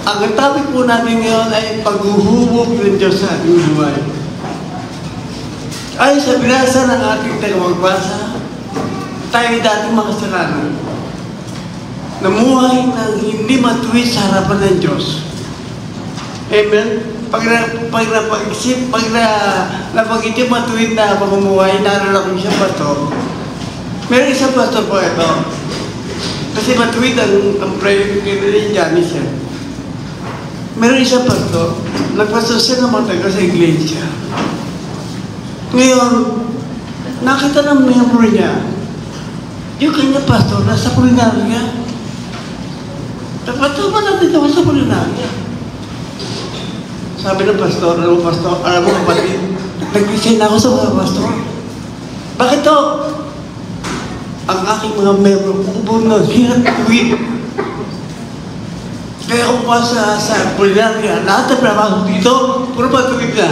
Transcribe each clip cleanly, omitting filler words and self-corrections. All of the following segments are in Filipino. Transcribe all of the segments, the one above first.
Ang topic po natin ngayon ay paghuhubog ng Diyos sa ating buhay. Ay sa binasa ng ating tagapagbasa, tayo dating makasalanan. Namuhay ng hindi matuwid sa harapan ng Diyos. Amen? Pag napag-isip matuwid na pamumuhay, naalala ko siya pastor. Meron isang pastor po ito. Kasi matuwid ang prayer ni Janice siya. Meron isang pastor, nagpastor siya ng matagal sa iglesia. Ngayon, nakita ng member niya, yung kanya pastor, nasa kulinarya. Pastor ba natin ito sa kulinarya? Sabi ng pastor, alam mo kapatid, nag-resign ako sa mga pastor. Bakit to? Ang aking mga member, kubog na hirap tuwid. Kaya kung pa sa kulinarya, lahat na pinapasok dito, puro matuwid na.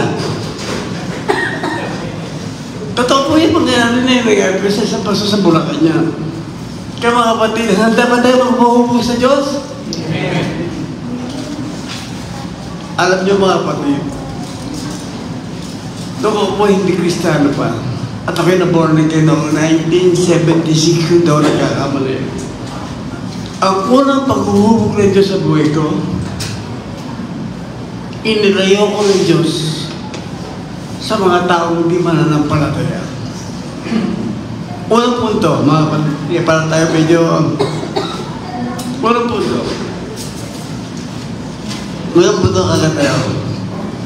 Totoo po yung mangyayari na yung sa isang paso sa Bulacan niya. Kaya mga kapatid, handa ba tayo magpahuhubog sa Diyos? Amen. Alam niyo mga kapatid, noong ako po hindi Kristiyano pa, at ako'y na-born again noong 1976 yung daw nagkakamali. Ang unang paghuhubog ng Diyos sa buhay ko, inilayo ko ng Diyos sa mga taong hindi mananampalataya. Unang punto, mga kapatid, para tayo medyo, unang punto agad tayo.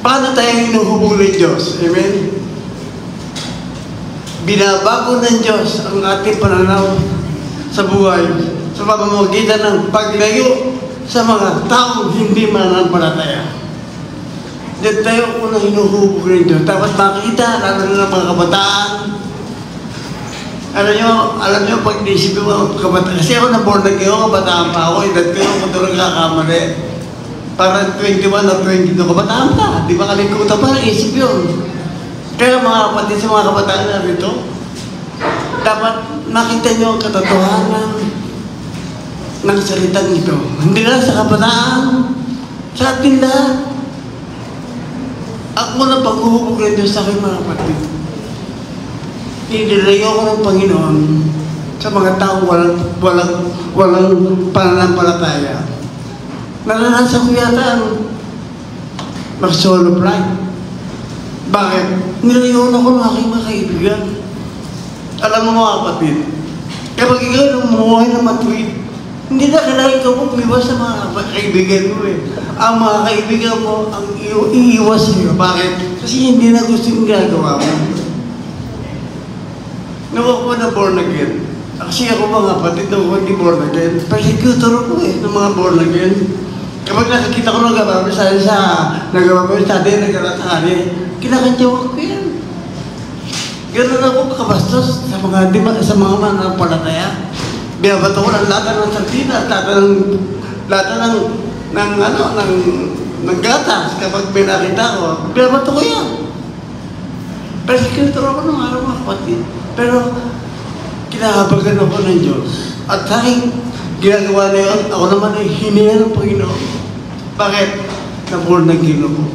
Paano tayo hinuhubog ng Diyos? Amen? Binabago ng Diyos ang ating pananaw sa buhay sa pamamagitan ng paglayo sa mga taong hindi mananampalataya. Diyan tayo unang hinuhubog ng Diyos. Dapat makita, lalo na ng mga kabataan. Alam nyo, pag naisip mo, kabataan, kasi ako na-born again, kabataan pa ako, edad ko yung katulong kakamali. Parang 21 o 22, kabataan pa. Di ba kalikutan pa, naisip yun. Kaya mga kapatid sa mga kabataan na rito, dapat makita nyo ang katotohanan ng salitang ito. Hindi lang sa kabataan, sa atin lahat. Ako na paghuhubog ng Diyos sa akin mga kapatid. Inilayo ko ng Panginoon sa mga taong walang pananampalataya. Naranasan ko yata ang mag-solo flight. Bakit? Nilayo ako ng aking mga kaibigan. Alam mo mga kapatid, kapag ikaw lumuhay na matuwid, hindi na kailangan ikaw umiwas sa mga kaibigan mo eh. Ang mga kaibigan mo ang iiwas niyo. Bakit? Kasi hindi na gusto yung gagawa mo. Nung ako na born again, kasi ako mga kapatid nung ako hindi born again, persecutor ko eh, ng mga born again. Kapag nakikita ko ng nagababasali nagalatari, kinakantyawan ko yan. Ganoon ako makabastos sa mga mananampalataya. Binabato ko ng lata ng sardinas, lata ng gatas kapag pinakita ko. Binabato ko yan. Persecutor ako ng araw mga kapatid. Pero kinahabagan ako ng Diyos. At sa aking ginagawa na yun, ako naman ay hininga ng Panginoon. Bakit? Na-born again ako.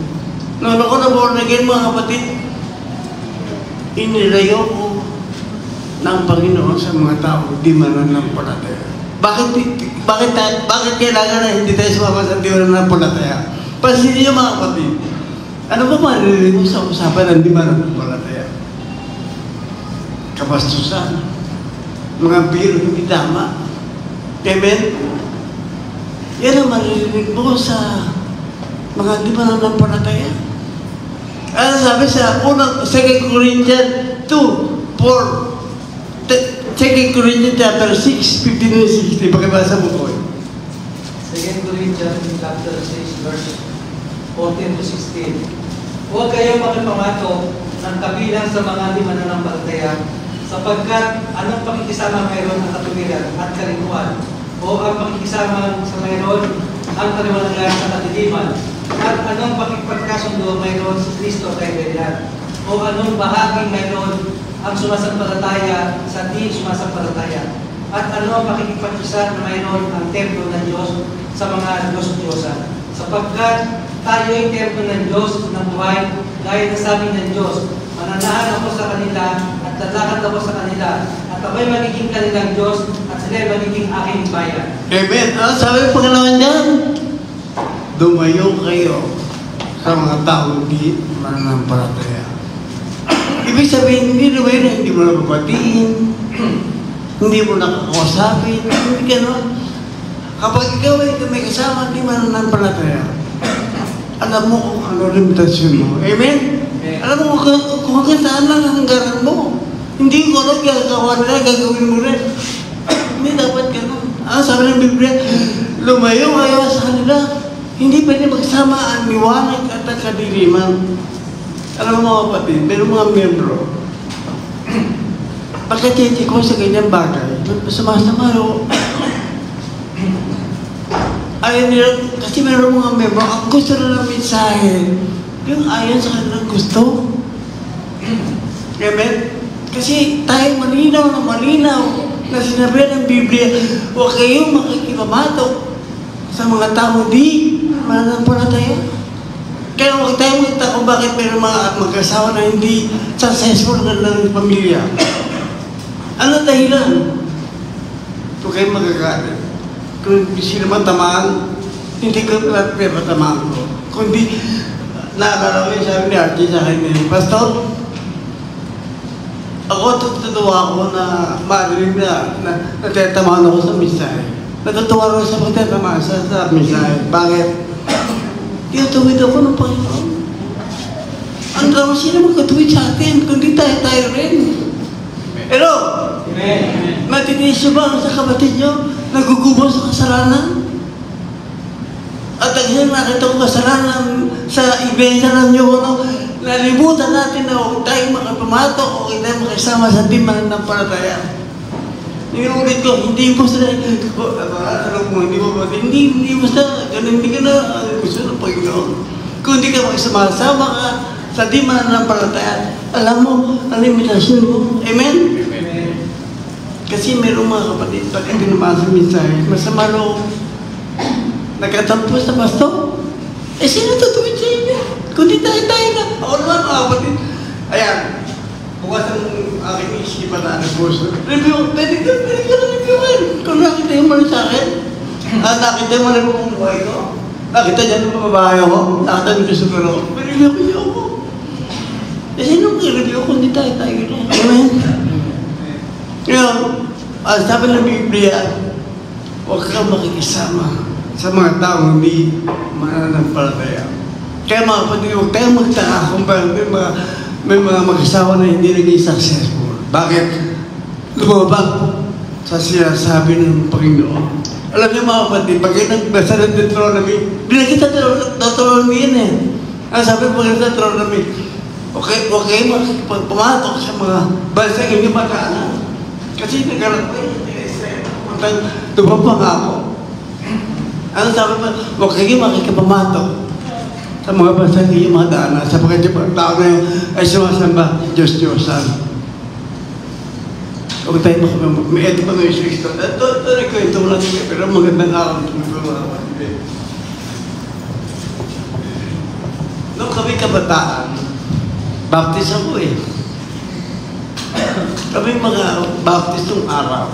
Noon ako na-born again mga kapatid, inilayo ko ng Panginoon sa mga tao di mananampalataya. Bakit kailangan na hindi tayo sumama sa di mananampalataya? Pansinin niyo mga kapatid, ano ba maririnig mo sa usapan ng di mananampalataya? Kabastusan, mga biro hindi tama. Amen? Yan ang maririnig mo sa mga di mananampalataya. Ano sabi sa unang 2 Corinthians 2:4, 2 Corinthians chapter 6, 15 and 16. Pakibasa mo po. 2 Corinthians chapter 6, verse 14 to 16. Huwag kayong makipamato ng kabilang sa mga di mananampalataya, sapagkat anong pakikisama mayroon ang katuwiran at kalikuan, o ang pakikisama sa mayroon ang kaliwanagan sa kadiliman, at anong pakipagkasundo mayroon sa Kristo kay Belial, o anong bahaging mayroon ang sumasampalataya sa di sumasampalataya, at ano ang pakikipagkisa na mayroon ang templo ng Diyos sa mga Diyos-Diyosan, sapagkat tayo ay templo ng Diyos ng buhay, gaya na sabi ng Diyos, mananahan ako sa kanila at lalakad ako sa kanila at ako'y magiging kanilang Diyos at sila'y magiging aking bayan. Amen. Ano sabi ng Panginoon niyan? Dumayo kayo sa mga tao di mananampalataya. Ibig sabihin, hindi lumayo na hindi mo nababatiin, hindi mo nakakausapin, hindi gano'n. Kapag ikaw ay may kasama, hindi mananampalataya. Alam mo kung ano limitasyon mo. Amen? Alam mo kung hanggang saan lang hanggaran mo. Hindi ko alam gagawa nila, gagawin mo rin. Hindi dapat gano'n. Ang sabi ng Biblia, lumayo kayo sa kanila. Hindi pwede magsama ang liwanag at ang kadiliman. Alam mo mga kapatid, meron mga membro. Pagkatiti ko sa ganyang bagay, sumasama ako. Ayaw nila, kasi meron mga membro, ang gusto na ng mensahe, yung ayaw sa kanilang gusto. Amen? Kasi tayo malinaw na sinabi ng Biblia, huwag kayong makikipamatok sa mga tao di mananampalataya. Kaya huwag tayo magtaka kung bakit meron mga mag-asawa na hindi successful na ng pamilya. Ano dahilan? Huwag kayong magagalit. Kung sila man tamaan, hindi ko pinatamaan ko. Kung di, naalala ko yung sabi ni Archie sa akin, Pastor, ako tutuwa ako na marinig na natatamaan ako sa mensahe. Natutuwa ako sa pagtatamaan sa mensahe. Bakit? Tinutuwid ako ng Panginoon. Ang drama sila magkatuwid sa atin, kundi tayo rin. Hello? Amen. Matitiis nyo ba sa kapatid nyo? Nagugubos sa kasalanan? At ang nakita ko kasalanan sa ibenta ng nyo, nalimutan natin na huwag tayong makapamato o huwag tayong makisama sa team mananampalataya. Ninulit ko, hindi mo sa hindi mo sa ganun, hindi ka na gusto ng Panginoon. Kung hindi ka makisama ka sa team mananampalataya, alam mo, ang limitasyon mo. Amen? Kasi mayroong mga kapatid, pag hindi naman sa mensahe, masama loob. Nagkatampo sa pastor. Sino tutuwid sa inyo? Kundi tayo na. Ako naman mga kapatid. Ayan, bukas ang aking isipan na puso. Review, pwede ka na reviewin. Kung nakita yung mali sa akin, nakita yung mali kong buhay ko, nakita niya ng mababahay ako, nakita niyo gusto ko ako, review ko niyo ako. Sino i-review kundi tayo na. Amen? Ngayon, sabi ng Biblia, huwag kang makikisama sa mga taong hindi mananampalataya. Kaya mga kapatid, huwag tayong magtaka kung may mga mag-asawa na hindi naging successful. Bakit? Lumabag sa sinasabi ng Panginoon. Alam niyo mga kapatid, pag kayo nagbasa ng Deuteronomy, di na kita Deuteronomy yan eh. Ang sabi ng Panginoon sa Deuteronomy, huwag kayo pumatok sa mga bansa hindi magkaanan. Kasi nagkaroon ko yung tumapang ako. Ano sabi mo? Huwag kayo makikipamatok sa mga bansa hindi yung mga daanan. Sapagkat yung tao na yun ay sumasamba, Diyos-Diyosan. Huwag tayo makipamatok. May ito pa ng Isu-Isto. Ito nagkwento mo lang ito. Pero magandang araw ito mga kapatid. Noong kami kabataan, baptist ako eh. Kami mga baptistong araw,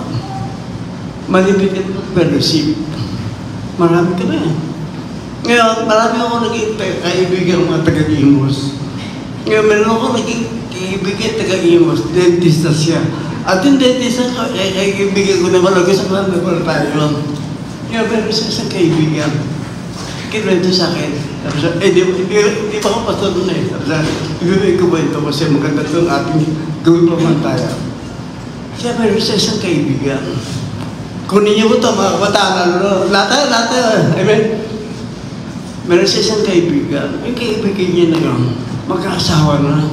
malipit yung fellowship. Marami kami. Ngayon, marami ako naging kaibigan mga taga-Imos. Ngayon, meron ako naging kaibigan taga-Imos, dentista siya. At yung dentista, kaibigan ko naman ako sa mga tayo. Ngayon, meron siya isang kaibigan. Kinwento sa akin. Hindi pa ako pastor doon eh. Ibibigay ko ba ito kasi maganda itong ating gawin pamantaya. Siya meron sa isang kaibigan. Kunin niyo mo ito, mga kabataan. Lahat tayo. Amen? Meron sa isang kaibigan. Yung kaibigan niya na yun, mag-aasawa na.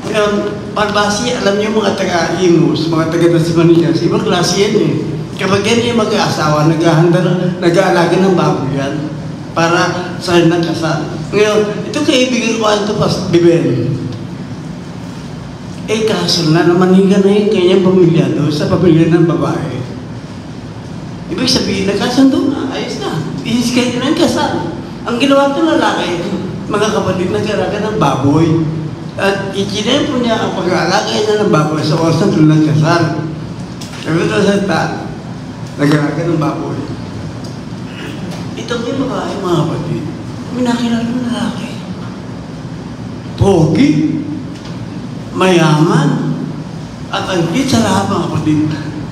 Ngayon, palbasi, alam niyo mga taga-Imus, mga taga-Tasmanias, ibang klase yan eh. Kapag yan yung mag-aasawa, nag-aalaga ng baboy yan para sa kanilang kasal. Ngayon, ito kaibigan ko ito pas Biben. Kaso na maniga na yung kanyang pamilya doon sa pamilya ng babae. Ibig sabihin, nagkasundo na, ayos na. iskay ng kasal. Ang ginawa ng lalaki, mga kapatid, nag-alaga ng baboy. At ikinempo niya ang pag-aalaga niya ng baboy sa oras ng tulad kasal. Sabi ito sa ta, nag-alaga ng baboy. Itong yung babae, mga kapatid, may nakilala ng lalaki. Pogi, mayaman, at ang hit sa lahat, mga kapatid,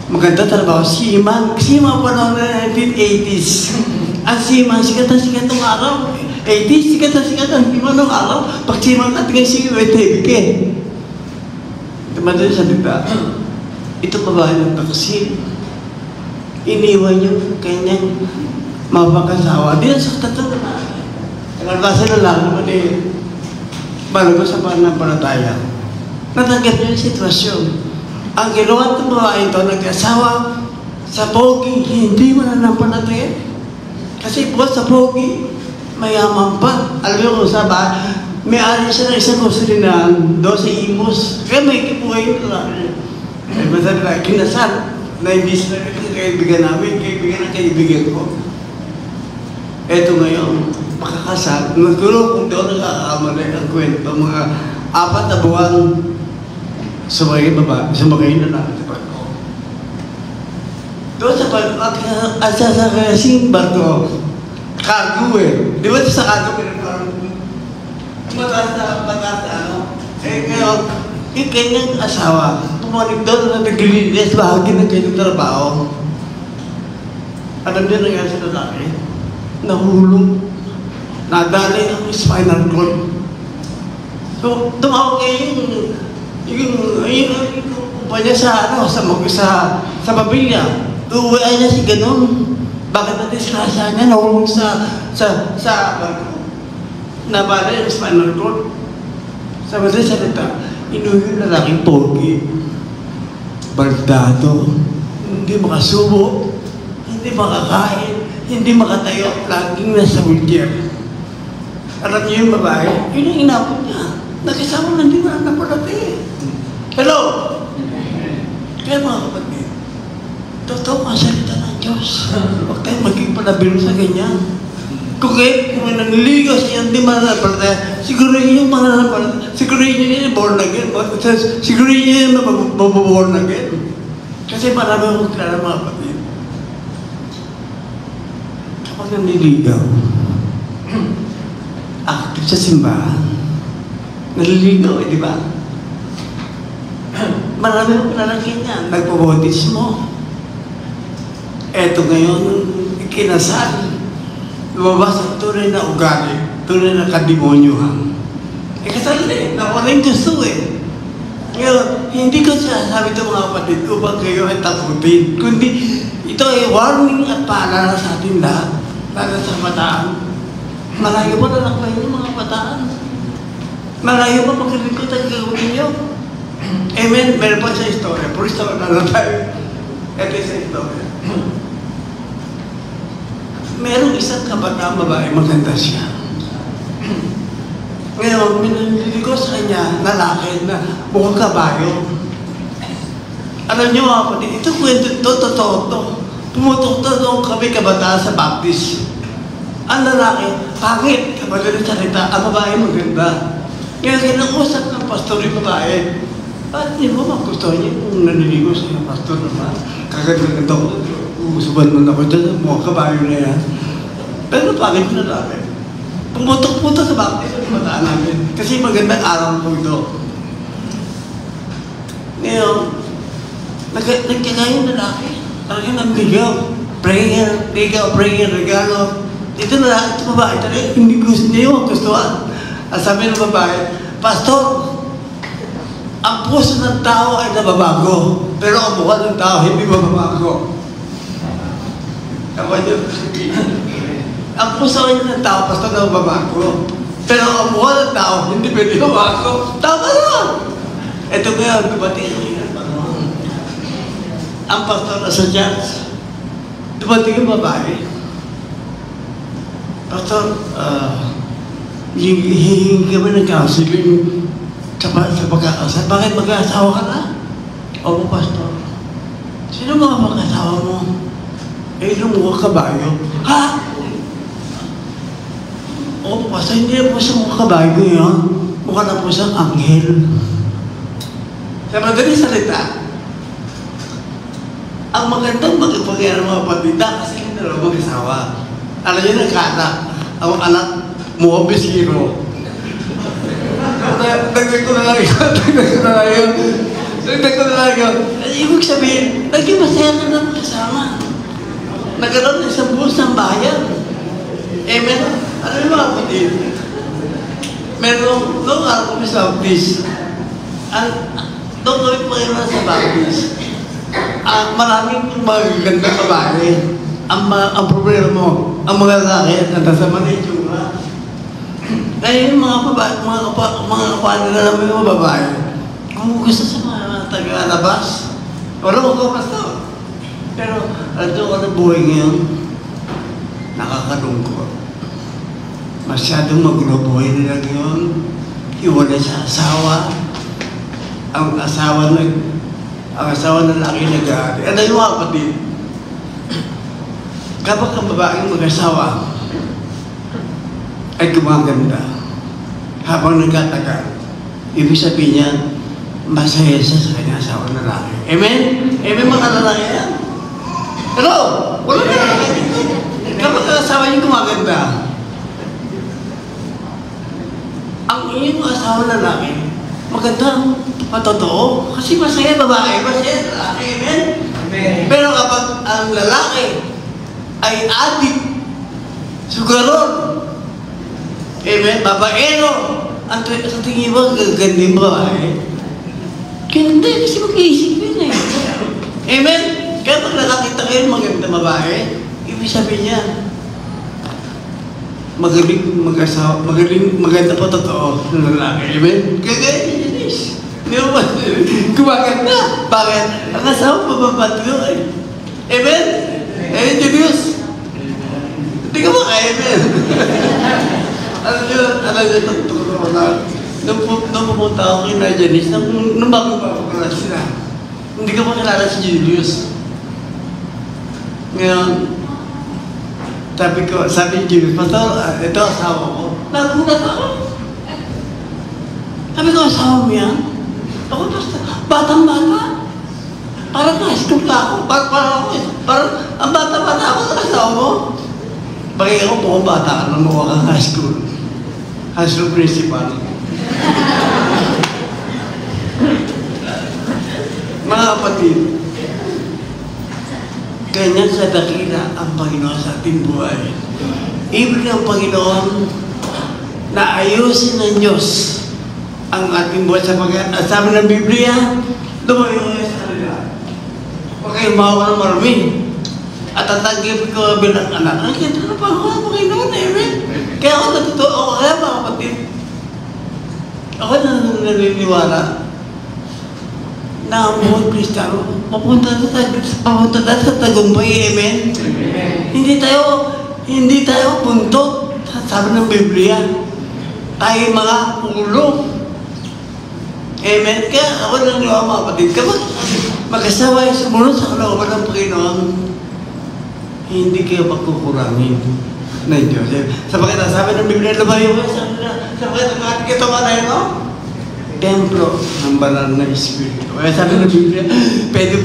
maganda trabaho, Seaman pa noong 1980s. Ang Seaman, sikat na sikat ng araw. 80s, sikat na sikat ang Seaman ng araw. Pag Seaman at ngayon siya, may tebik eh. Tumadali sa dita. Ito babae ng taksil. Iniwan yung kanyang mapakasawa. Di na sakta ito na. Nagkasa na lang naman eh. Bago sa pananampalataya. Natanggap niya yung sitwasyon. Ang ginawa ng babae ito, nag-asawa sa pogi, hindi mananampalataya. Kasi bukas sa pogi, mayaman pa. Alam mo kung sa ba, may-ari siya ng isang kusulinan doon sa Imus. Kaya may kipuhay ito lang. Kaya basta nila, kinasal. Na-ibis na kaibigan namin, kaibigan ng kaibigan ko. Eto ngayon, makakasal. Nagtulog kung doon nakakamali ang kwento. Mga 4 na buwan, sumakay na natin sa barko. Doon sa barko, at sa kasing barko, cargo eh. Di ba sa cargo, parang mataas na ano? Eh ngayon, yung kanyang asawa, pumanik doon na naglilinis, bahagi ng kanyang trabaho. Alam niya nangyari sa lalaki, nahulog, nadali ang spinal cord. So, tumawag kayo yung kumpanya sa pamilya. Uwian niya si ganun. Bakit na-disgrasya niya? Nahulog sa nabala yung spinal cord. Sa madaling salita, inuwi yung lalaking pogi. Baldado. Hindi makasubo. Hindi makakain. Hindi makatayo. Laging nasa wheelchair. Alam niyo yung babae, yun ang inapot niya. Nakisama na hindi na napalati. Hello? Kaya mga kapatid, totoo ang salita ng Diyos. Huwag tayong maging palabiro sa ganyan. Kung naniligaw siya, hindi mananampalataya, sigurihin yung mananampalataya, sigurihin niya yung born again, sigurihin niya yung mababorn again. Kasi marami akong kilala mga kapatid. Kapag naniligaw, active sa simbahan, naliligaw di ba? Marami akong kilala ganyan, nagpabautismo. Eto ngayon, ikinasal. Lumabas ang tunay na ugali, tunay na kademonyohan. Kasal eh, nawala yung gusto eh. Ngayon, hindi ko sabi ito mga kapatid upang kayo ay takutin. Kundi, ito ay warning at paalala sa ating lahat, lalo sa bataan. Malayo pa nalakbay niyo mga bataan. Malayo pa pagkilingkot ang gagawin niyo. Amen, meron pa sa istorya. Puro istorya na lang tayo. Ito sa istorya. Merong isang kabatang babae, maganda siya. Ngayon, minaliligo sa kanya, lalaki na mukhang kabayo. Alam niyo mga kapatid, ito kwento ito, totoo ito. Pumutok na doon kami kabataan sa baptist. Ang lalaki, pangit, kapag salita, ang babae maganda. Ngayon, kinakusap ng pastor yung babae. Ba't hindi mo magustuhan niya kung naniligo sa pastor naman? Kaganda ko, uusuban mo na ako dyan, mukhang kabayo na yan. Pero pangit na namin. Pumutok-putok sa baptist ang bataan namin. Kasi magandang araw po ito. Ngayon, nagkakayon na lalaki. Talagang nandigaw. Prayer, regalo. Ito na lang, ito babae talaga, hindi gusto niya yung gustuhan. At sabi ng babae, Pastor, ang puso ng tao ay nababago, pero ang mukha ng tao hindi mababago. Ako yun. Ang puso ng tao, Pastor, nababago, pero ang mukha ng tao hindi pwede mabago. Tama naman! Ito ngayon, dumating ang pastor na sa church. Dumating yung babae. Pastor, hihingi kami ng counseling sa pagkakasal. Bakit mag-asawa ka na? Opo, Pastor. Sino mga mag-asawa mo? Eh, yung mukha kabayo. Ha? Basta hindi na po siya mukha kabayo yun. Mukha na po siyang anghel. Sa madaling salita, ang magandang magpagpagyan ng mga patita kasi hindi na lang mag-asawa. Alam niyo, nagkaanak. Ang anak mo, bisiro. Dagdag ko na lang yun. Ibig sabihin, naging masaya na ng kasama. Nagkaroon na isang buhos ng bayan. Amen? Ano yung mga kapatid? Meron, doon ako kami sa Baptist. Doon kami pakilala sa Baptist. Maraming magagandang babae. Ang problema mo, ang mga lalaki at natasama na yung tsura. Kaya yung mga kapatid na namin yung mga babae, kung gusto sa mga taga-labas, wala ko basta. Pero, alam ko na buhay ngayon, nakakalungkot. Masyadong magulo buhay nila ngayon, iwala sa asawa, ang asawa ng laki nag-aari. Ano yung mga kapatid? Kapag ang babaeng mag-asawa ay gumaganda habang nagkatagal, ibig sabihin niya, masaya siya sa kanyang asawa ng lalaki. Amen? Amen mga lalaki yan? Hello? Wala na lalaki dito. Kapag ang asawa niyo gumaganda, ang inyong asawa ng lalaki, maganda, matotoo. Kasi masaya babae, masaya lalaki. Amen? Amen. Pero kapag ang lalaki ay adik, sugaron, amen, babaero, sa tingin mo, gaganda yung babae. Ganda, kasi mag-iisip yun eh. Amen? Kaya pag nakakita kayo maganda babae, ibig sabihin niya, magaling mag-asawa, maganda po totoo ng lalaki. Amen? Kaya hindi mo ba? Gumaganda. Bakit? Ang asawa papabatlo eh. Amen? Amen, Julius? Hindi ka ba kaya, amen? Alam niyo, totoo na. Nung pupunta ako kay Janice, nung bago pa sila, hindi ka pa kilala si Julius. Ngayon, sabi ni Julius, Pastor, ito asawa ko. Nagulat ako. Sabi ko, asawa mo yan? Ako, Pastor, batang-bata. Parang high school ka ako. Parang ang bata-bata ako sa asawa mo. Bakit ako po bata ka nang mukha kang high school. High school principal. Mga kapatid, ganyan sa dakila ang Panginoon sa ating buhay. Ibig ng Panginoon na ayusin ng Diyos ang ating buhay sapagkat at sabi ng Biblia, lumayo kayo sa kanila. Huwag kayong mahawa ng marami. At tatagip ko bilang anak. Ang ganda na Panginoon, amen? Kaya ako natutuwa ako, kaya mga kapatid, ako naniniwala na ang buong Kristiyano papunta sa tagumpay, amen? Hindi tayo puntot. Sabi ng Biblia, tayo mga ulo. Amen? Kaya ako naniniwala mga kapatid, kapag mag-asawa ay sumunod sa kalooban ng Panginoon, hindi kayo magkukurangin ng Diyos. Sapagkat sabi ng Biblia, lumayo kayo sa kanila. Sapagkat ang ating katumanan, no? Templo ng banal na Espiritu. Kaya sabi ng Biblia, pwede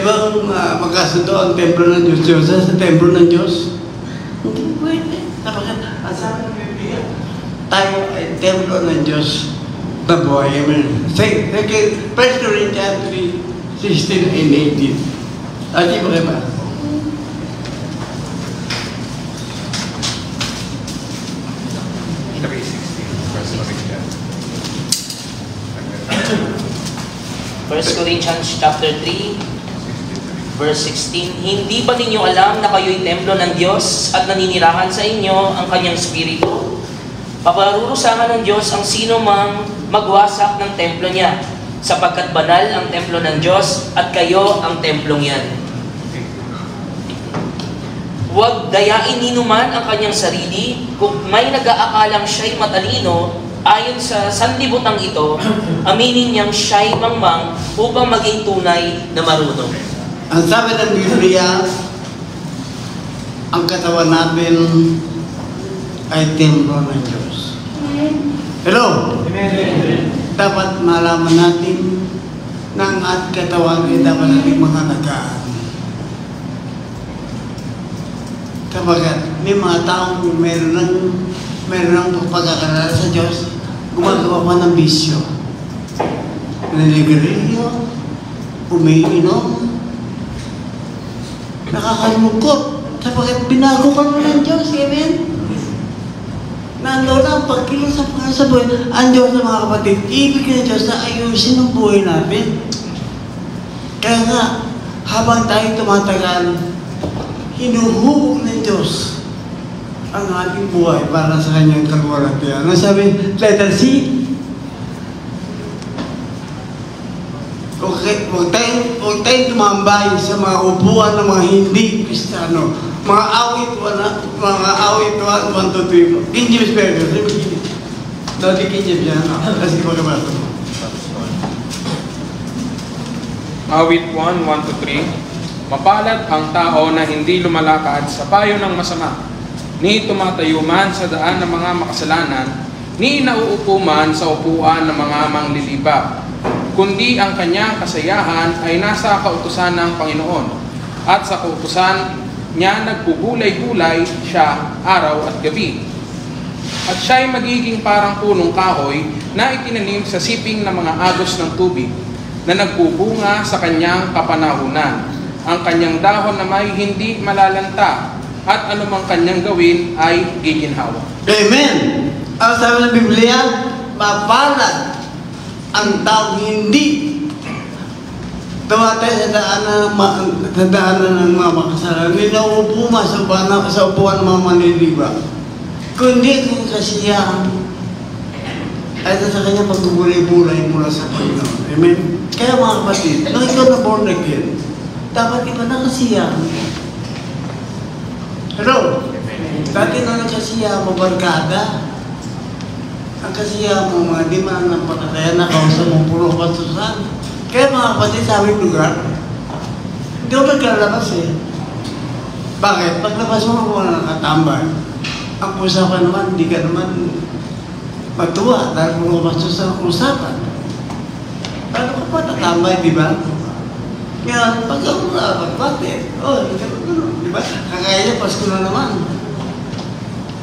bang magkasundo ang templo ng Diyos sa templo ng Diyos? Hindi pwede. Sapagkat ang sabi ng Biblia, tayo ay templo ng Diyos na buhay. Amen. Say, 1 Corinthians 3:16 and 18. Ati mo kayo ba? First Corinthians chapter 3, verse 16, hindi ba ninyo alam na kayo'y templo ng Diyos at naninirahan sa inyo ang Kanyang Espiritu? Paparurusahan ng Diyos ang sino mang magwasak ng templo niya, sapagkat banal ang templo ng Diyos at kayo ang templong yan. Huwag dayain ninuman ang kanyang sarili kung may nag-aakalang siya'y matalino. Ayon sa sanlibutan ito, aminin niyang siya'y mangmang upang maging tunay na marunong. Ang sabi ng Biblia, ang katawan natin ay templo ng Diyos. Hello? Dapat malaman natin na ang at katawan ay dapat natin mahalagaan. Kapag may mga taong meron ng pagkakalala sa Diyos, gumagawa pa ng bisyo. Naniligarilyo, umiinom, nakakalungkot sapagkat binago ka ng Diyos. Amen? Nandoon ang pagkilos sa buhay. Ang Diyos na mga kapatid, ibig ng Diyos na ayusin ang buhay natin. Kaya nga, habang tayo tumatagal, hinuhubog ng Diyos ang ating buhay para sa kanyang kalwalatian. Ano sabi? Letter C? Huwag tayong tumambay sa mga upuan ng mga hindi Kristiyano. Mga awit 1 to 3. King James Version. Dati King James yan. Kasi pagkabato mo. Awit 1 to 3. Mapalad ang tao na hindi lumalakad sa payo ng masama, ni tumatayo man sa daan ng mga makasalanan, ni nauupo man sa upuan ng mga manglilibak, kundi ang kanyang kasayahan ay nasa kautusan ng Panginoon, at sa kautusan niya nagbubulay-bulay siya araw at gabi. At siya ay magiging parang punong kahoy na itinanim sa siping ng mga agos ng tubig, na nagbubunga sa kanyang kapanahunan. Ang kanyang dahon na may hindi malalanta, at anumang kanyang gawin ay giginhawa. Amen! Ang sabi ng Biblia, mapalad ang taong hindi tumatay sa daanan ng mga makasalanan. Hindi nauupo sa upuan ng mga manliliba. Kundi kung kasiyahan ay sa kanya pagbubulay-bulay mula sa Panginoon. Amen? Kaya mga kapatid, nung ikaw na born again, dapat iba na kasiyahan. Hello? Dati na nagkasiyahan mo barkada. Ang kasiyahan mo mga di man ng patataya na kausap mo puro kasusan. Kaya mga kapatid sa aming lugar, hindi ako naglalabas eh. Bakit? Paglabas mo ako na nakatambay. Ang usapan naman, hindi ka naman matuwa dahil puro kasusan ang usapan. Paano ka pa natambay, di ba? Kaya pag ako na, bakit? Oh, di ba? Kakaya niya, Pasko na naman.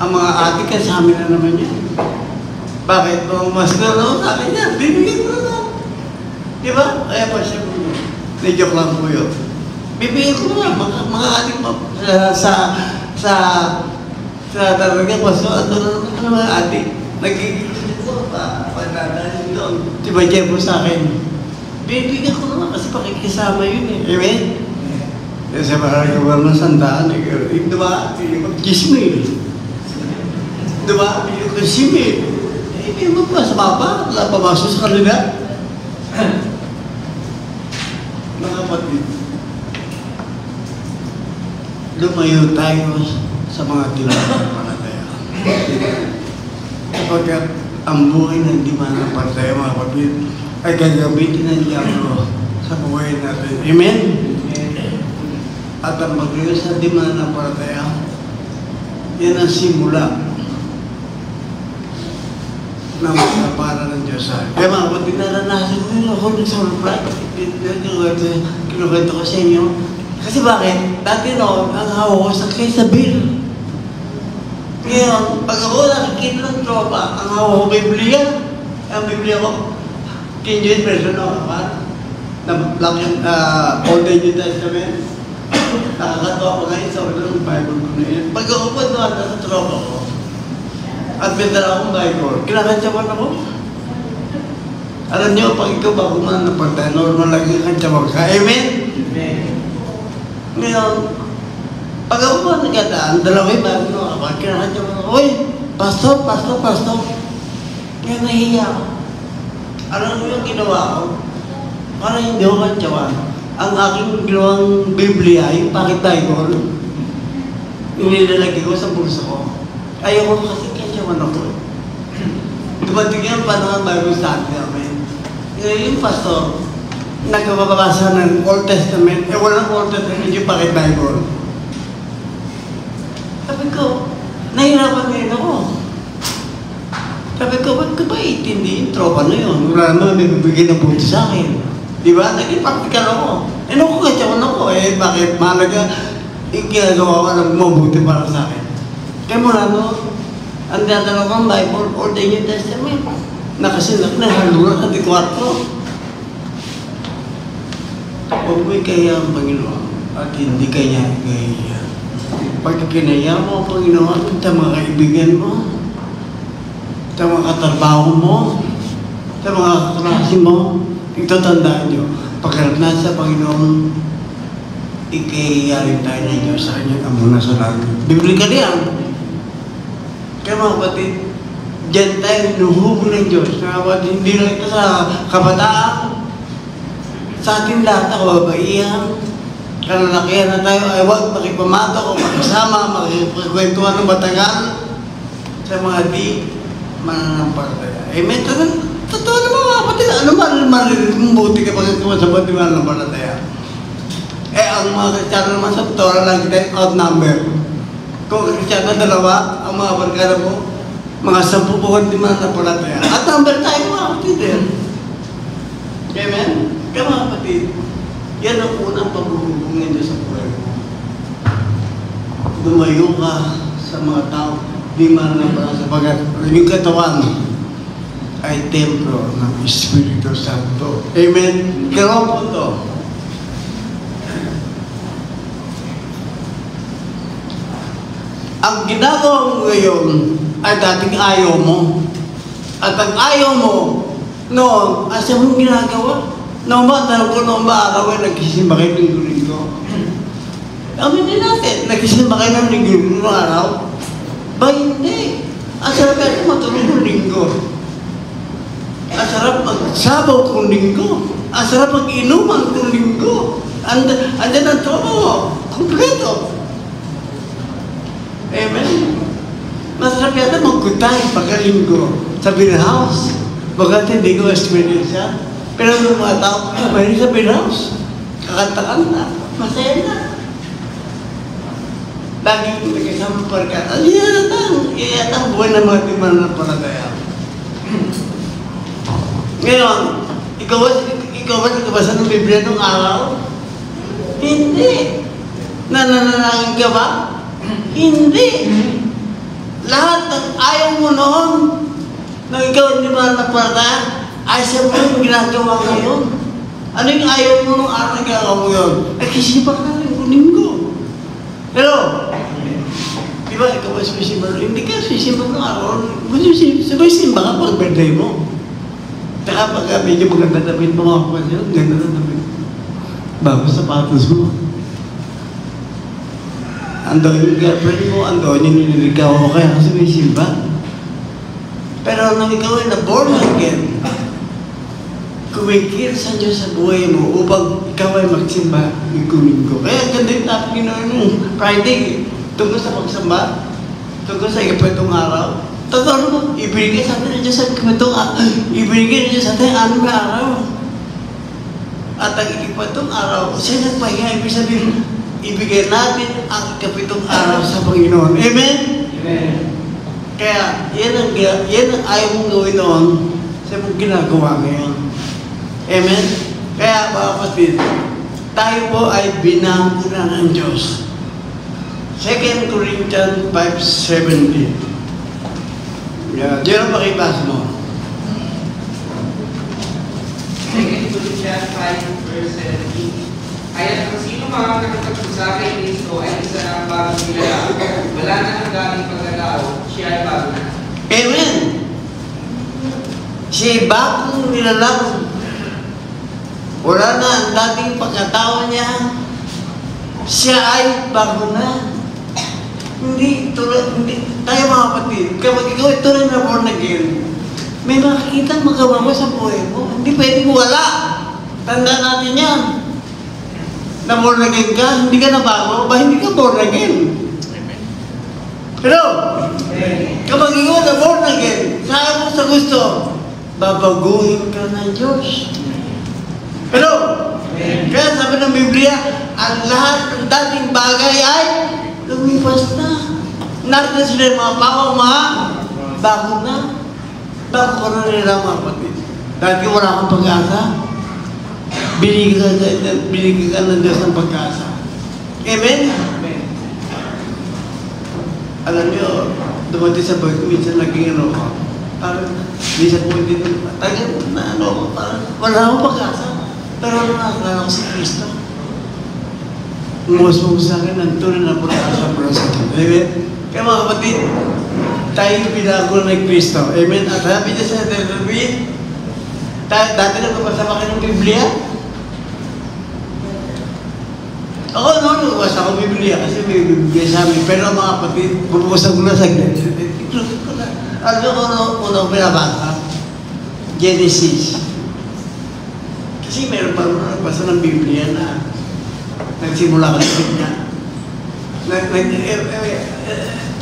Ang mga ate kasama na naman yan. Bakit? Kung mas na naman sa akin yan, bibigyan ko na. Di ba? Kaya pa siya, na-joke lang po yun. Bibigyan ko na, mga ating sa talaga, Pasko, ito na naman ang mga ate. Nagiging ko pa, pananahin doon. Di ba, Jeff po sa akin? Bibigyan ko naman kasi pakikisama yun eh. Amen? Kasi maraming kabar ng sandaan eh. Di ba? Pili ko 10,000. Di ba? Pili ko 10,000. Hindi mo pa sa baba. Wala pamasok sa kanila. Mga kapatid, lumayo tayo sa mga tinatapalagaya. Kapag ang buhay na hindi manapalagaya, mga kapatid, ay gagamitin ng Diablo sa buhay natin. Amen? At ang maglayo sa di mananampalataya, yan ang simula ng para ng Diyos. Kaya mga kapatid, naranasan ko yun ako nag-surprise. Kinukwento ko sa inyo. Kasi bakit? Dati noon, ang hawa ko sa Quezabel. Ngayon, pag ako nakikita ng tropa, ang hawa ko Biblia. Ang Biblia ko, King James Version ako naman. Old New Testament. Nakakatawa pa ngayon sa ulo ng Bible ko na yun. Pag ako pa doon sa tropa ko, at bendara akong Bible, kinakantsawan ako. Alam niyo, pag ikaw bago man napagdaan, normal lang yung kantsawan ka. Amen? Amen. Ngayon, pag ako pa nagdaan, dalawang Bible na kapag kinakantsawan ako, uy, pastor. Kaya nahiya ako. Alam mo yung ginawa ko? Para hindi ako kantsawan. Ang aking ginawang Biblia, yung pocket Bible, inilalagay ko sa bulsa ko. Ayaw ko kasi kantsawan ako. Dumating yan pa naman Bible sa atin namin. Yung pastor, nagpapabasa ng Old Testament, walang Old Testament yung pocket Bible. Sabi ko, nahirapan ngayon ako. Sabi ko, ba't ka ba itindihin? Tropa na yun. Wala naman may bibigyan ng buti sa akin. Di ba? Naging practical ako. Ano ko katyawan ako bakit mahalaga yung ginagawa ko ng mabuti para sa akin. Kaya mula ang dadalaw kang Bible or the New Testament. Nakasilak na halura sa kwarto. Huwag mo'y kaya ang Panginoon at hindi kanya kaya. Pag kinaya mo ang Panginoon sa mga kaibigan mo, sa mga katrabaho mo, sa mga kaklase mo, itatandaan nyo, pagkalap na sa Panginoon, ikayayarin tayo ng Diyos sa kanyang amuna sa langit. Biblikal yan. Kaya mga kapatid, diyan tayo nuhubog ng Diyos. Mga kapatid, hindi lang ito sa kabataan, sa ating lahat na kababaihan, kalalakihan na tayo ay huwag makipamato o makisama, makikwentuhan ng matagal sa mga di mananampalataya. Amen? Totoo naman mga kapatid, ano maririnig mong buti kapag ito sa buti mananampalataya? Ang mga Kristiyano naman sa totoo lang kita outnumber. Kung Kristiyano dalawa, ang mga barkada mo, mga 10 buwan di mananampalataya. Outnumber tayo mga kapatid eh. Amen? Kaya mga kapatid, yan ang unang pagbubugbong nito sa buhay mo. Lumayo ka sa mga tao, di mananampalataya sapagat yung katawan ay templo ng Espiritu Santo. Amen? Kaya po ito. Ang ginagawa mo ngayon ay dating ayaw mo. At ang ayaw mo noon, asa mong ginagawa? Noong araw ay nagsisimba kayo ng linggo. Aminin natin, nagsisimba kayo ng linggo araw? Ba hindi. Ang sarap natin matulog ng linggo. Ang sarap magsabaw kung linggo. Ang sarap mag-inuman kung linggo. Andyan ang tropa mo. Kompleto. Amen? Masarap yata mag-gutay pagkalinggo sa beer house. Bagat hindi ko experience yan. Pero yung mga tao, mahilig sa beer house. Kakanta-kanta. Masaya na. Lagi yung nagkasama parka. Iyatang buhay ng mga timan na palataya. Ngayon, ikaw ba nagbasa ng Biblia nung araw? Hindi. Nananalangin ka ba? Hindi. Lahat ng ayaw mo noon, nang ikaw hindi ba napalataya, ay sa mo yung ginagawa ngayon. Ano yung ayaw mo nung araw na ginagawa mo yun? Ay kisipa ka rin kung linggo. Pero, di ba ikaw ba sumisimba? Hindi ka sumisimba ng araw. Sabay simba ka pag birthday mo. Saka pag medyo maganda damit mo mga kapatid, ganda na damit. Bago sapatos mo. Ando yung girlfriend mo, ando yung nililigaw mo kaya kasi may simba. Pero nang ikaw ay na-born again, kumikir sa Diyos sa buhay mo upang ikaw ay magsimba ng linggo. Kaya ganda yung topic ng Friday, tungkol sa pagsamba, tungkol sa ikapitong araw. Totoo mo, ibigay sa atin ng Diyos sa ikapitong araw. Ibigay ng Diyos sa atin ang 6 na araw. At ang ikapitong araw, siya nagpahinga, ibig sabihin, ibigay natin ang ikapitong araw sa Panginoon. Amen? Amen. Kaya, yan ang ayaw mong gawin noon sa mong ginagawa ngayon. Amen? Kaya, mga kapatid, tayo po ay binangunan ng Diyos. 2 Corinthians 5:17. Yan. Diyan ang pakibas mo. 2 Corinthians 5:17. Kaya kung sino makakatagpo sa akin Kristo ay isa na ang bagong nilalang. Wala na ang dating pagkatao, siya ay bago na. Amen! Siya ay bagong nilalang. Wala na ang dating pagkatao niya. Siya ay bago na. Hindi tayo mga kapatid, kapag ikaw ito rin na born again, may makikita magawa mo sa buhay mo. Hindi pwedeng wala. Tandaan natin yan. Na born again ka, hindi ka nabago, ba hindi ka born again? Amen. Pero, kapag ikaw na born again, saan mo sa gusto, babaguhin ka ng Diyos. Pero, kaya sabi ng Biblia, ang lahat ng dating bagay ay lumipas na. Narito sila yung mga bago na. Bago ko na nila mga kapatid. Dati wala kang pag-asa. Binigyan ka ng Diyos ng pag-asa. Amen? Amen. Alam niyo, dumating sa bago, minsan naging ano ko. Parang, minsan po hindi tagal na ano ko, parang wala akong pag-asa. Pero nakakala ko sa Kristo. Umuwas mo sa akin ng tunay na pag-asa para sa akin. Amen? Kaya mga kapatid, tayo binago ng Kristo. Amen? At sabi niya sa David, dati nagbabasa ba kayo ng Biblia? Ako noon, nagbabasa ako ng Biblia kasi may Biblia sa amin. Pero mga kapatid, bubuksan ko na sa saglit. Ano ko na pinabasa? Genesis. Kasi meron pa nagbasa ng Biblia na nagsimula ka sa Biblia.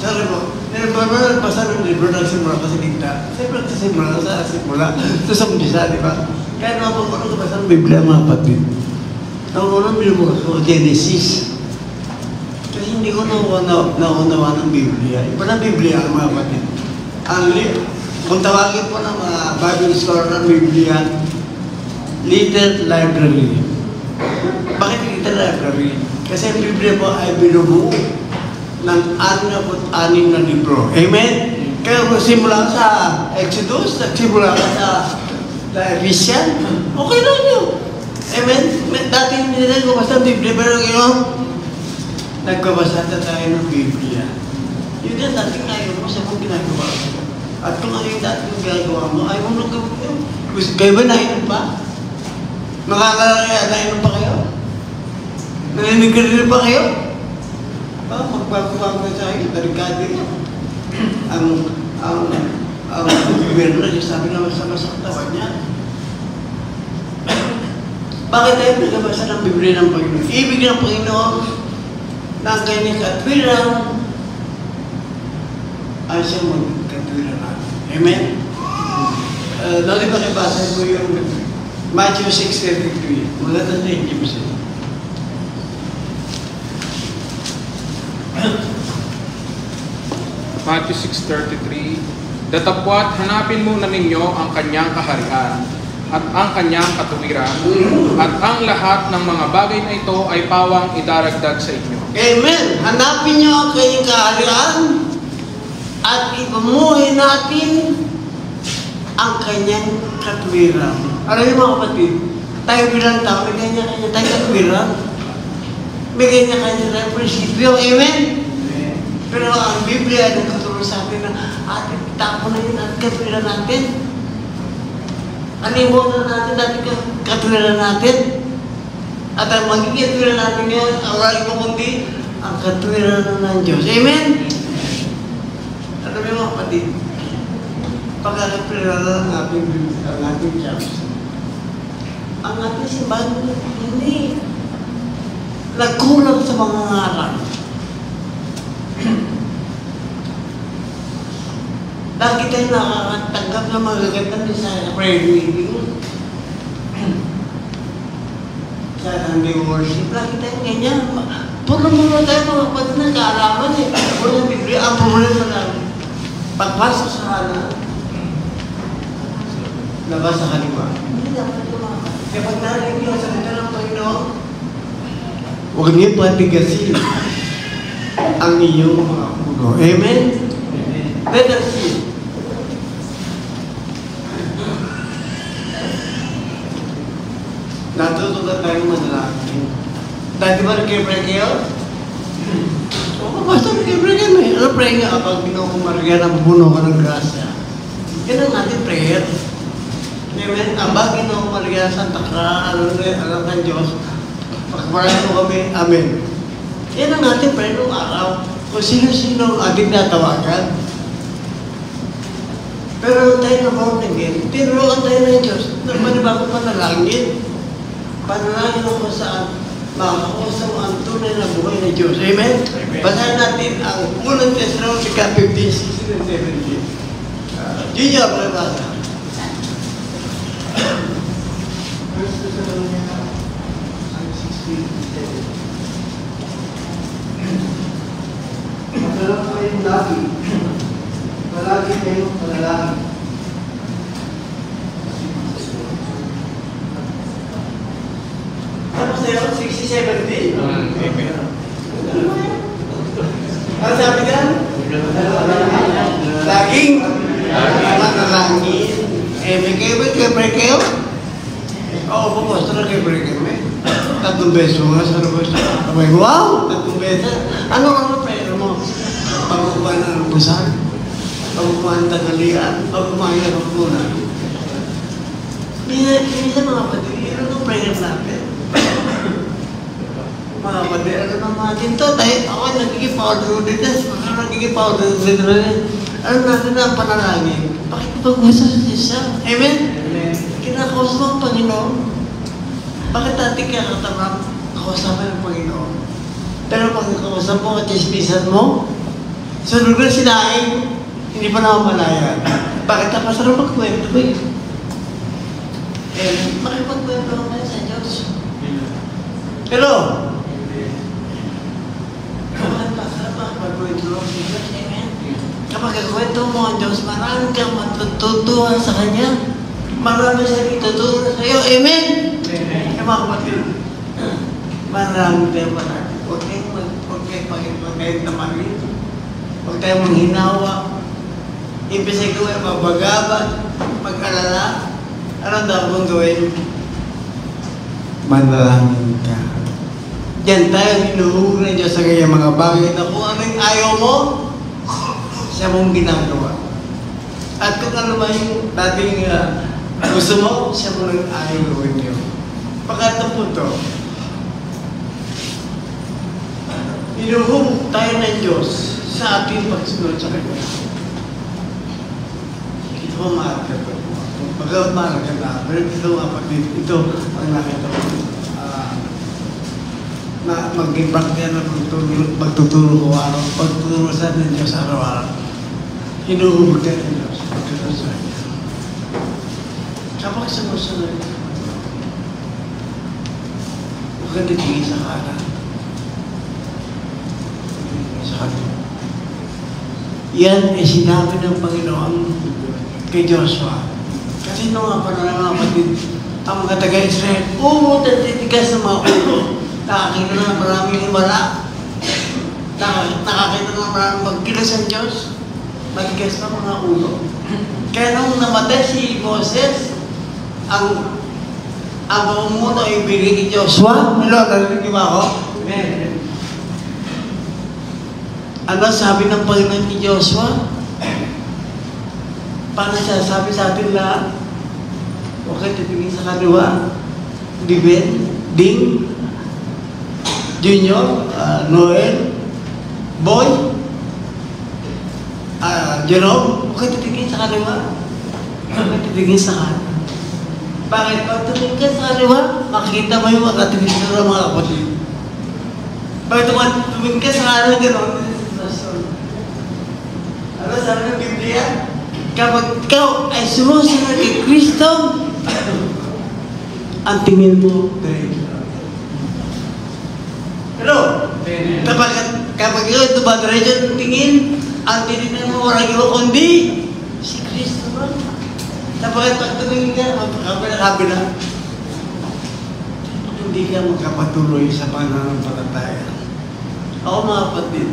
Sorry po. Meron pa nagbasa ng libro na nagsimula ka sa Biblia. Siyempre nagsimula ka sa simula. Ito sa umpisa, di ba? Kaya naman po nagbasa ng Biblia, mga kapatid. Ang unang binubukas ko, Genesis. Kasi hindi ko naunawa ng Biblia. Iba ng Biblia, mga kapatid. Kung tawagin po ng mga Bible scholar ng Biblia, Little Library. Bakit Little Library? Kasi ang Biblia po ay binubuo ng 66 na libro. Amen? Kaya kung simula sa Exodus, nagsimula ka sa Ephesians, okay lang yun. Amen? Dati hindi na nagbabasa ng Biblia, pero ngayon, nagbabasa na tayo ng Biblia. Yun yan, dati ayaw mo sa kung ginagawa mo. At kung ano yung dati yung ginagawa mo, ayaw mo nagagawa mo. Kayo ba nainom pa? Nainom pa kayo? Naninigarilyo pa kayo? Magbago-bago na sa akin, delikado yun. Ang gobyerno na sabi naman sa katawan niya. Bakit tayo nagbabasa ng Biblia ng Panginoon? Ibig ng Panginoon na ang kanyang katwiran ay siyang magkatwiran natin. Amen? Dali ba kibasa ko yung Matthew 6:33. Maganda na yung James. Matthew 6:33, datapwat hanapin muna ninyo ang kanyang kaharian at ang kanyang katuwiran at ang lahat ng mga bagay na ito ay pawang idaragdag sa inyo. Amen! Hanapin niyo ang kanyang kaharian at ipamuhay natin ang kanyang katuwiran. Alam niyo mga kapatid, tayo bilang tao, may kanya-kanya tayong katuwiran. May kanya-kanya tayong prinsipyo. Amen? Pero ang Biblia ay nagkatulong sa atin na ating tapo na yun at katwiran natin. Animon na natin dati katwiran natin. At ang magiging katwiran natin ngayon, ang wala iba kundi ang katwiran ng Diyos. Amen? Alam mo mga kapatid, pagkakatwiran ng ating Diyos, ang ating simbahan hindi nagkulang sa mga ngaral. Lagi tayo nakakatanggap ng magagandang mensahe sa prayer meeting. Sa Sunday worship, lagi tayo ganyan. Puro-puro tayo mga kapatid na kaalaman eh. Puro ng Biblia, ang problema namin. Pagpasok sa kanan, labas sa kaliwa. Hindi dapat yung mga kapatid. Kaya pag narinig yung salita ng Panginoon, huwag niyo patigasin ang inyong mga puno. Amen? Let us see. Natutunan tayo manalangin. Dati ba nag-pray kayo? Oo, basta nag-pray kayo. Ano pray nga kapag binukumarga ng buno ka ng grasya? Yan ang ating prayer. Amen? Aba, binukumarga sa takra, alam ng Diyos. Pagkaparan mo kami, amen. Yan ang ating prayer ng araw. Kung sino-sino ang ating natawagan. Pero tayo na born again, tinuruan tayo ng Diyos na manibagong panalangin. Panalangin ako saan makakakusa mo ang tunay na buhay ng Diyos. Amen? Basahin natin ang unang Thessalonica 15:16 and 17. Junior, basa. First Thessalonica 16:17. Magdala kayong lagi. Palagi kayong panalangin. 70? Amen. Ano sabi ka? Laging manalangin. May kayo? Oo, puposto na kayo break-in. 3 beses mo nga sa labas. Wow! 3 beses. Ano pera mo? Pagkukuha ng albusan, pagkukuha ng tagalian, pagkukuha ng kapunan. Minsan mga kapatid, ano ang prayer natin? Mga kapatid, ano naman natin to? Dahil ako nagkikipawdo dito, nagkikipawdo dito. Ano natin ang panalangin? Bakit pag-usa sa siya? Amen? Kinakausap ang Panginoon. Bakit natin kakatamang kausapan ng Panginoon? Pero pag nakausap mo at chismisan mo, sunod na sinaing, hindi pa namamalayan. Bakit napasarap magkwento ba yun? Makipagkwento ka kayo sa Diyos. Hello? Bakit pasarap makipagkwento sa Diyos? Amen? Kapag kakwento mo ang Diyos, marami kang matututuhan sa Kanya. Marami siya itutuhan sa iyo. Amen? Amen. Mga kapatid, marami tayo marami. Huwag kayong tamarin. Huwag tayong manghinawa. Imbes ay gawin, mabagabat, mag-alala. Anong dapat mong gawin? Manalangin ka. Diyan tayo hinuhugog ng Diyos sa kanyang mga bagay na kung anong ayaw mo, siya mong ginagawa. At kung ano ba yung dating gusto mo, siya mo nang ayaw gawin niyo. Pagkatong punto, hinuhugog tayo ng Diyos sa ating pagsunod sa Kanya. Ito ang mahal ka po. Mahal ka na. Pero ito ang kapatid. Ito ang nakita ko. Na mag-impact yan na magtuturo ko araw. Pagtuturo sa ng Diyos araw-araw. Hinuhubog tayo ng Diyos. Pagtuturo sa Kanya. Kapag sumusunod, huwag ka nagiging sa kanan. Sa Kanya. Yan ay sinabi ng Panginoon kay Joshua. Kasi nung nga pa na mga kapatid, ang mga taga-Israel, titigas ng mga ulo. Nakakita na maraming himala. Nakakita na maraming magkilos ang Diyos. Matigas na mga ulo. Kaya nung namatay si Moses, ang pamumuno ay ibigay ni Joshua. Hello, narinig ba ako? Amen. Ano sabi ng Panginoon ni Joshua? Paano siya sabi sa atin na okay, titingin sa kaliwa, Diben, Ding, Junior, Noel, Boy, Jerome, okay, titingin sa kaliwa, okay, titingin sa kanan. Bakit? Pag tumingin ka sa kaliwa, makikita mo yung mga titingin ng mga kapatid. Bakit tumingin ka sa kanan, gano'n? Ano sabi ng Biblia? Kapag ikaw ay sumusunod kay Kristo, ang tingin mo diretso. Hello? Kapag ikaw ay dumadiretso ang tingin, ang tingin mo walang iba kundi si Kristo ba? Kapag tumingin ka, kapag hindi ka magkapatuloy sa pananampalataya. Ako mga kapatid,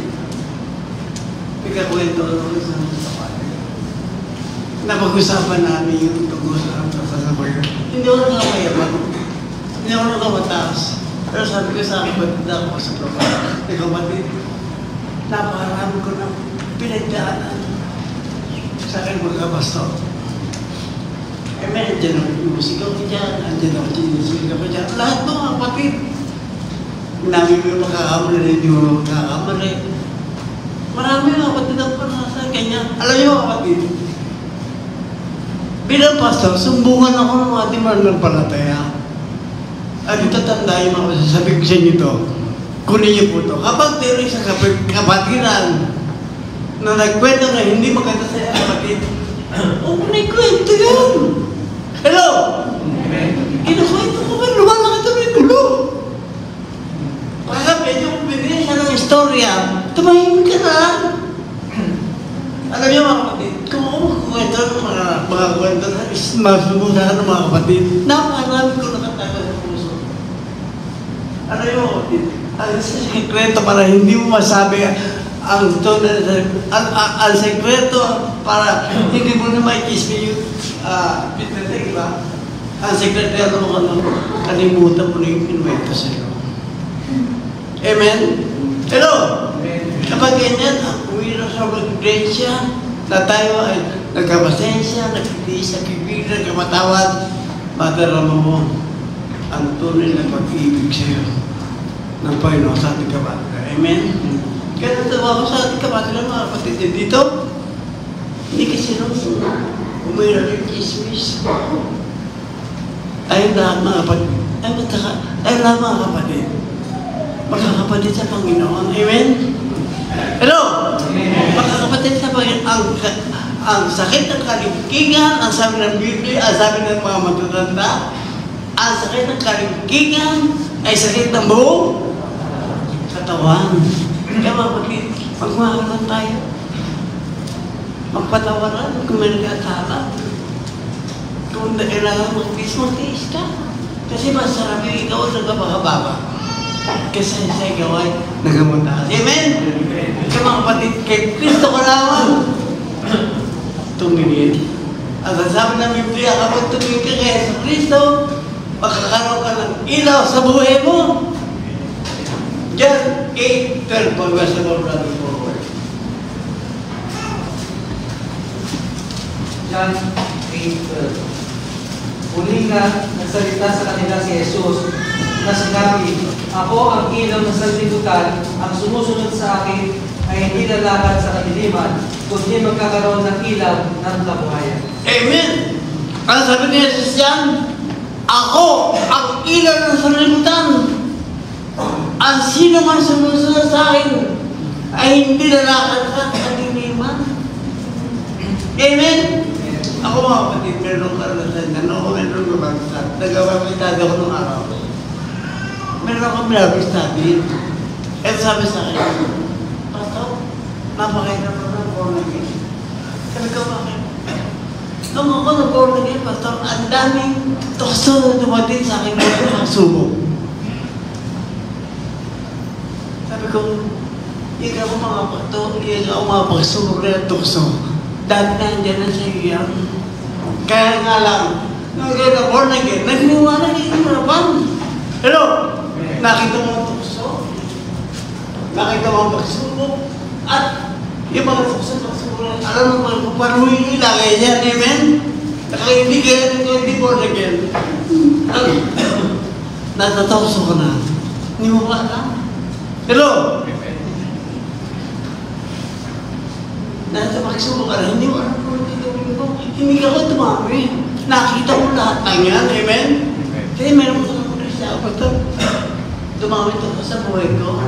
ikakwento ako sa mga kapatid. Napag-usapan namin yung tungkol sa sasabay. Hindi ako nakamayaman. Hindi ako nakamataas. Pero sabi ko sa kapatid ako sa kapatid, kapatid, napakarami ko ng pinagdaanan sa akin magkabastos. May andyan ang musika ko dyan, andyan ang musika ko dyan. Lahat ng kapatid. Namin mo yung makakamali, hindi mo makakamali. Marami mga kapatid ang panasa kanya. Alam niyo mga kapatid, bilang pastor, sumbungan ako ng mga mananampalataya. At ito tandaan yung mga sasabi ko sa inyo ito. Kunin niyo po ito. Kapag meron isang kapatiran na nagkwento na hindi maganda sa kapatid, may kwento yan. Hello? Kinukwento ko ba? Lumalaki ito may gulo. Pagka medyo kung binigyan siya ng istorya, tumahimik ka na. Alam niyo mga kapatid, kung ako magkukwento ng mga kwento na masubukan ng mga kapatid, napakarami ko nakatawa sa puso. Ano yun? Ang sekreto para hindi mo masabi ang tunay ang sekreto para hindi mo na makikismi yung pitnete, di ba? Ang sekreto mo kalimutan mo na yung kinuwento sa'yo. Amen? Hello? Kapag ganyan, uwi na sa mag-iglesia, na tayo ay nagkapasensya, nagtitiis, nagkibig, nagkamatawad, madarama mo ang tunay na pag-ibig sa'yo ng Panginoon sa ating kapatid. Amen? Kaya natawa ko sa ating kapatid ng mga kapatid dito, hindi kasi nung umiral yung kismis. Tayo lahat mga kapatid. Tayo lahat mga kapatid. Magkakapatid sa Panginoon. Amen? Hello? Magkakapatid sa Panginoon. Ang sakit ng kaligkingan, ang sabi ng Biblia, ang sabi ng mga matatanda, ang sakit ng kaligkingan ay sakit ng buong katawan. Kaya mga kapatid, magmamahalan tayo. Magpatawaran kung may nagkasala. Kung kailangan mag-tiis ka. Kasi masarap yung ikaw ang nagkabaka-baba. Kasi sa ikaw ay nagamunta. Amen? Kaya mga kapatid, kay Kristo ka lamang tumingin. At ang sabi ng Biblia, kapag tumingin ka kaya sa Kristo, makakaroon ka ng ilaw sa buhay mo. John 8:12, pagbasa mo, brother forward. John 8:12. Uli nga nagsalita sa kanila si Jesus na sinabi, ako ang ilaw ng sanlibutan, ang sumusunod sa akin ay hindi lalakad sa kadiliman, kundi magkakaroon ng ilaw ng kabuhayan. Amen! Ang sabi ni Jesus yan, ako ang ilaw ng sanlibutan. Ang sino man sumusunod sa akin ay hindi lalakad sa kadiliman. Amen! Ako mga kapatid, meron karanasan na meron lumagsat. Nagawamistad ako nung araw. Meron akong study. At sabi sa akin, Pastor, napakita mo ng born again. Sabi ko, bakit? Nung ako na born again, Pastor, ang daming tukso na dumating sa akin mga subok. Sabi ko, ikaw mga pato, ikaw mga pagsubok na tukso. Dati na andyan na sa iyo yan. Kaya nga lang, nung kayo na born again, nagniwala kayo ng harapan. Hello? Nakita mo ang tukso. Nakita mo ang pagsubok. At yung mga tukso, alam mo kung paano yung ilagay niyan, amen? Nakahindi kayo nito, hindi born again. Natatokso ko na. Hindi mo ba alam? Hello? Nasa pagsubok ka na, hindi mo alam kung hindi ka ko tumami. Nakita mo lahat ng yan, amen? Kaya meron mo sa siya, Pastor. Dumami ito sa buhay ko.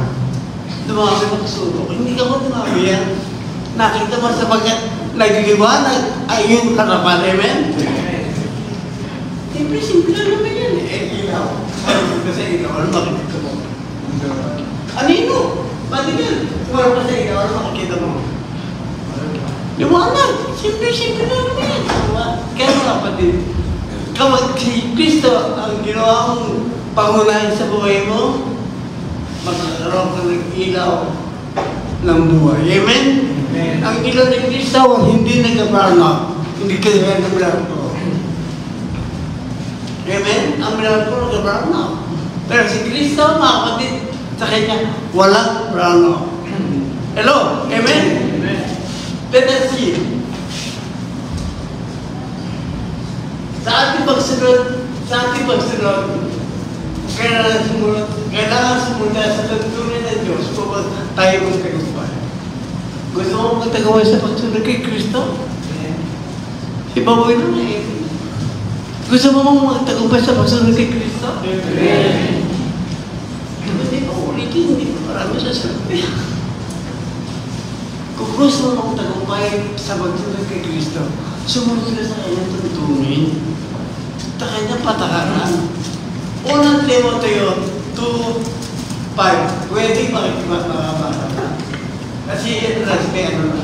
Dumami pagsubok. Hindi ka ko tumami yan. Nakita mo sa pagkat nagliliwanag ay yung harapan, amen? Siyempre, simple lang naman yan eh. Ilaw. Kasi ilaw, ano makikita mo? Anino? Matigal. Kung ano sa ilaw, ano makikita mo? Liwanag. Simple lang naman yan. Kaya mga kapatid, kapag si Kristo ang ginawa mong pangunahin sa buhay mo, magkakaroon ka ng ilaw ng buhay. Amen? Amen. Ang ilaw ng Kristo hindi nag-burn up. Hindi kaya ng blanco. Amen? Ang blanco nag-burn up. Pero si Kristo, mga kapatid, sa kanya, walang burn up. Hello? Amen? Amen. Let us see. Sa ating pagsunod, kailangan sumunod sa tuntunin ng Diyos kung tayo magtagumpay. Gusto mo magtagumpay sa pagsunod kay Kristo? Ibaboy na eh. Gusto mo magtagumpay sa pagsunod kay Kristo? Hindi pa ulitin, hindi pa marami sa sabi. Kung gusto mo magtagumpay sa pagsunod kay Kristo, sumunod ka sa kanyang tuntunin. Sa kanyang patakaran. Unang Timoteo 2:5. Pwede makikimas makabasa na. Kasi ito na may ano na.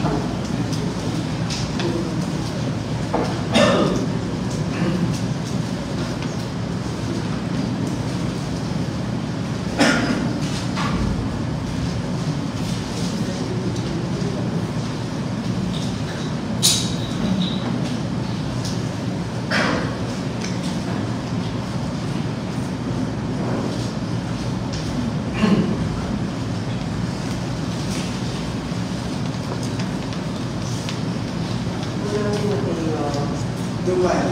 Dubai.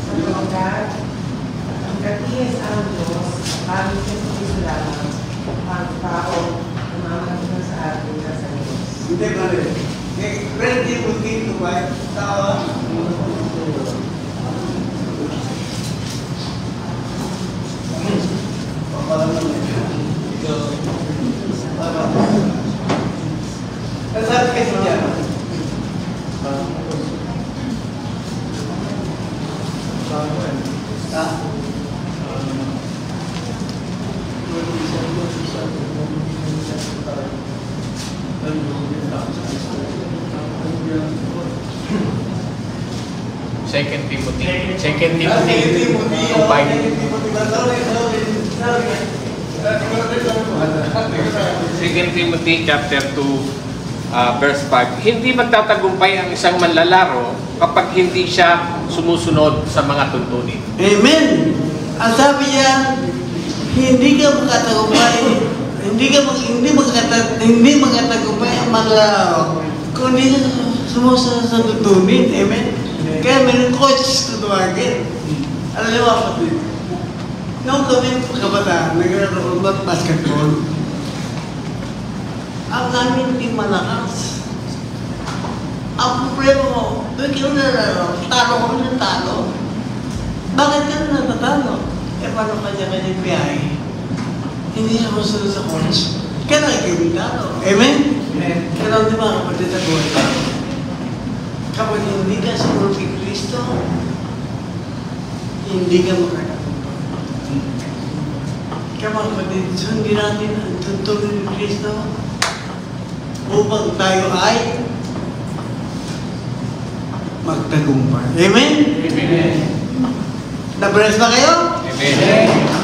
Sapagkat ang katiyas ang Diyos, aming Kristo lamang, ang tao na mamamagitan sa atin na sa Diyos. Hindi ba rin? Pwede mo dito ba? Tawa? Nasabi kasi dyan. Ha? Second Timothy 2:5. Timothy chapter 2 verse 5. Hindi magtatagumpay ang isang manlalaro kapag hindi siya sumusunod sa mga tuntunin. Amen! Ang sabi niya, hindi ka makatagumpay, hindi makatagumpay ang manlalaro kung hindi ka sumusunod sa tuntunin. Amen? Kaya may coach tutuwagin. Alam niyo mga kapatid, noong kami kabataan, naglalaro ng basketball, ang namin hindi malakas. Ang problema mo, doon kayo nalaro, talo kami ng talo. Bakit ka na natatalo? Eh, paano kanya-kanya biyahe? Hindi siya masunod sa coach. Kaya nakikimig talo. Amen? Amen. Kaya di ba kapatid sa buhay ka? Kapag hindi ka sumunod kay Kristo, hindi ka makakatagumpay. Kaya mga kapatid, sundin natin ang tuntunin ni Kristo upang tayo ay magtagumpay. Amen? Amen. Na-bless ba kayo? Amen.